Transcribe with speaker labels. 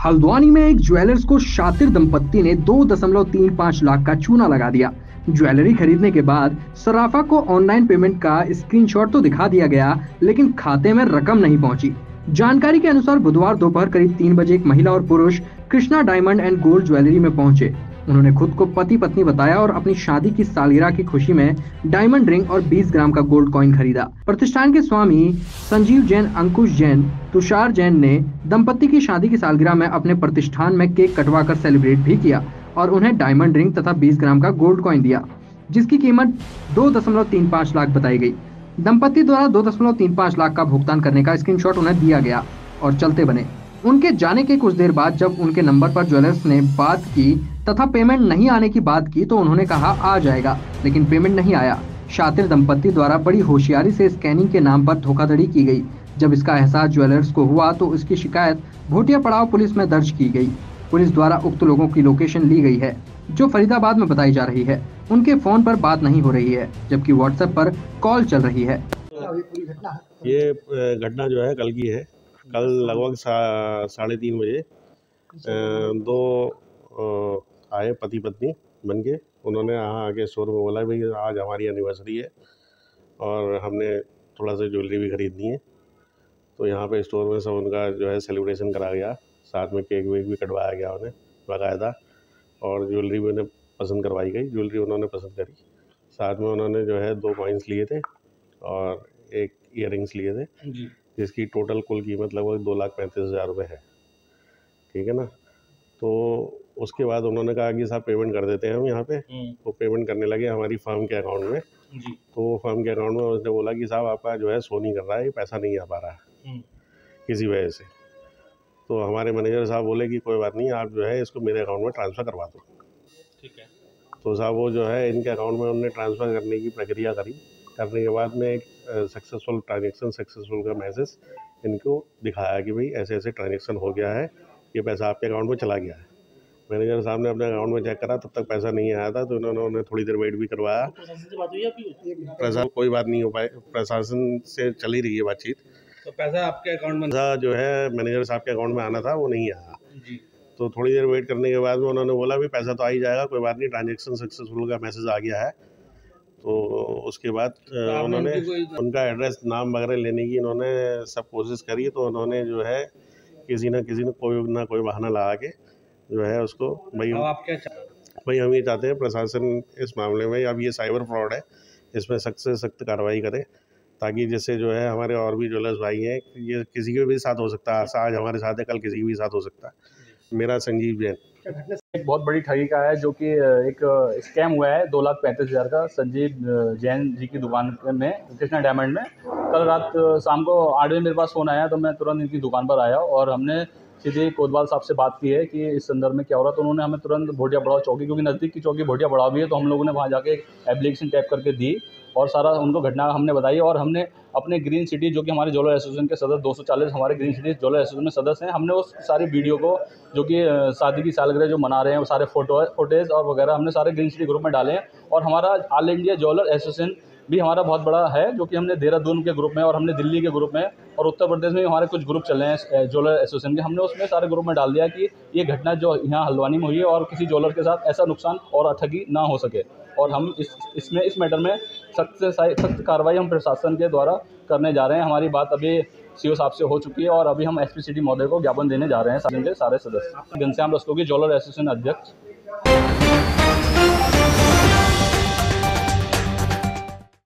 Speaker 1: हल्द्वानी में एक ज्वेलर्स को शातिर दंपत्ति ने 2.35 लाख का चूना लगा दिया। ज्वेलरी खरीदने के बाद सराफा को ऑनलाइन पेमेंट का स्क्रीनशॉट तो दिखा दिया गया, लेकिन खाते में रकम नहीं पहुंची। जानकारी के अनुसार बुधवार दोपहर करीब 3 बजे एक महिला और पुरुष Krishna diamond and gold jewellery में पहुंचे। उन्होंने खुद को पति पत्नी बताया और अपनी शादी की सालगिरह की खुशी में डायमंड रिंग और 20 ग्राम का गोल्ड कॉइन खरीदा। प्रतिष्ठान के स्वामी संजीव जैन, अंकुश जैन, तुषार जैन ने दंपत्ति की शादी की सालगिरह में अपने प्रतिष्ठान में केक कटवाकर सेलिब्रेट भी किया और उन्हें डायमंड रिंग तथा 20 ग्राम का गोल्ड कॉइन दिया, जिसकी कीमत 2.35 लाख बताई गई। दंपत्ति द्वारा 2.35 लाख का भुगतान करने का स्क्रीनशॉट उन्हें दिया गया और चलते बने। उनके जाने के कुछ देर बाद जब उनके नंबर पर ज्वेलर्स ने बात की तथा पेमेंट नहीं आने की बात की तो उन्होंने कहा आ जाएगा, लेकिन पेमेंट नहीं आया। शातिर दंपत्ति द्वारा बड़ी होशियारी से स्कैनिंग के नाम पर धोखाधड़ी की गई। जब इसका एहसास ज्वेलर्स को हुआ तो इसकी शिकायत भोटिया पड़ाव पुलिस में दर्ज की गई। पुलिस द्वारा उक्त लोगों की लोकेशन ली गई है, जो फरीदाबाद में बताई जा रही है। उनके फोन पर बात नहीं हो रही है, जबकि व्हाट्सएप पर कॉल चल रही है।
Speaker 2: ये घटना जो है कल की है। कल लगभग 3:30 बजे दो आए पति पत्नी बन के। उन्होंने यहाँ आके स्टोर में बोला भाई आज हमारी एनिवर्सरी है और हमने थोड़ा सा ज्वेलरी भी खरीदनी है। तो यहाँ पे स्टोर में सब उनका जो है सेलिब्रेशन करा गया, साथ में केक वेक भी कटवाया गया उन्हें बाकायदा, और ज्वेलरी भी उन्हें पसंद करवाई गई। ज्वेलरी उन्होंने पसंद करी। साथ में उन्होंने जो है 2 कॉइन्स लिए थे और 1 ईयरिंग्स लिए थे, जिसकी टोटल कुल कीमत लगभग 2,35,000 रुपये है। ठीक है ना। तो उसके बाद उन्होंने कहा कि साहब पेमेंट कर देते हैं हम यहाँ पे। वो पेमेंट करने लगे हमारी फर्म के अकाउंट में। तो वो फर्म के अकाउंट में उसने बोला कि साहब आपका जो है शो नहीं कर रहा है, पैसा नहीं आ पा रहा है किसी वजह से। तो हमारे मैनेजर साहब बोले कि कोई बात नहीं, आप जो है इसको मेरे अकाउंट में ट्रांसफ़र करवा दो।
Speaker 3: ठीक है।
Speaker 2: तो साहब वो जो है इनके अकाउंट में उन्होंने ट्रांसफ़र करने की प्रक्रिया करी। करने के बाद में एक सक्सेसफुल ट्रांजेक्शन सक्सेसफुल का मैसेज इनको दिखाया कि भाई ऐसे ऐसे ट्रांजेक्शन हो गया है, ये पैसा आपके अकाउंट में चला गया है। मैनेजर साहब ने अपने अकाउंट में चेक करा, तब तक पैसा नहीं आया था। तो इन्होंने उन्हें थोड़ी देर वेट भी करवाया। प्रशासन कोई बात नहीं हो पाए, प्रशासन से चली रही है बातचीत।
Speaker 3: तो पैसा आपके अकाउंट में
Speaker 2: पैसा जो है मैनेजर साहब के अकाउंट में आना था, वो नहीं आया
Speaker 3: जी।
Speaker 2: तो थोड़ी देर वेट करने के बाद में उन्होंने बोला भी पैसा तो आ ही जाएगा, कोई बात नहीं, ट्रांजेक्शन सक्सेसफुल का मैसेज आ गया है। तो उसके बाद उन्होंने उनका एड्रेस नाम वगैरह लेने की इन्होंने सब कोशिश करी। तो उन्होंने जो है किसी न कोई बहाना लगा के जो है उसको भाई हम ये चाहते हैं प्रशासन इस मामले में, अब ये साइबर फ्रॉड है, इसमें सख्त से सख्त कार्रवाई करे, ताकि जिससे जो है हमारे और भी ज्वेलर्स भाई हैं, ये किसी के भी साथ हो सकता है। आज हमारे साथ है, कल किसी के भी साथ हो सकता है। मेरा संजीव जैन।
Speaker 4: एक बहुत बड़ी ठगी का है, जो कि एक स्कैम हुआ है 2,35,000 का संजीव जैन जी की दुकान में, कृष्णा डायमंड में। कल रात शाम को 8 बजे मेरे पास फ़ोन आया, तो मैं तुरंत इनकी दुकान पर आया और हमने सीधे कोतवाल साहब से बात की है कि इस संदर्भ में क्या हो रहा है। तो उन्होंने हमें तुरंत भोटिया पड़ाव चौकी, क्योंकि नज़दीक की चौकी भोटिया पड़ाव भी है, तो हम लोगों ने वहाँ जाके एक एप्लीकेशन टाइप करके दी और सारा उनको घटना हमने बताई। और हमने अपने ग्रीन सिटी, जो कि हमारे ज्वेलर एसोसिएशन के सदस्य 240 हमारे ग्रीन सिटी ज्वेलर एसोसिएशन में सदस्य हैं, हमने उस सारी वीडियो को, जो कि शादी की सालगिरह जो मना रहे हैं, वो सारे फोटेज और वगैरह हमने सारे ग्रीन सिटी ग्रुप में डाले हैं। और हमारा ऑल इंडिया ज्वेलर एसोसिएशन भी हमारा बहुत बड़ा है, जो कि हमने देहरादून के ग्रुप में और हमने दिल्ली के ग्रुप में और उत्तर प्रदेश में हमारे कुछ ग्रुप चले हैं ज्वेलर एसोसिएशन के। हमने उसमें सारे ग्रुप में डाल दिया कि ये घटना जो यहाँ हल्द्वानी में हुई है और किसी ज्वेलर के साथ ऐसा नुकसान और ठगी ना हो सके। और हम इस मैटर में सख्त से सख्त कार्रवाई हम प्रशासन के द्वारा करने जा रहे हैं। हमारी बात अभी सीओ साहब से हो चुकी है और अभी हम एसपी सिटी महोदय को ज्ञापन देने जा रहे हैं, सारे सदस्य। घनश्याम रस्तोगी, ज्वेलर एसोसिएशन अध्यक्ष।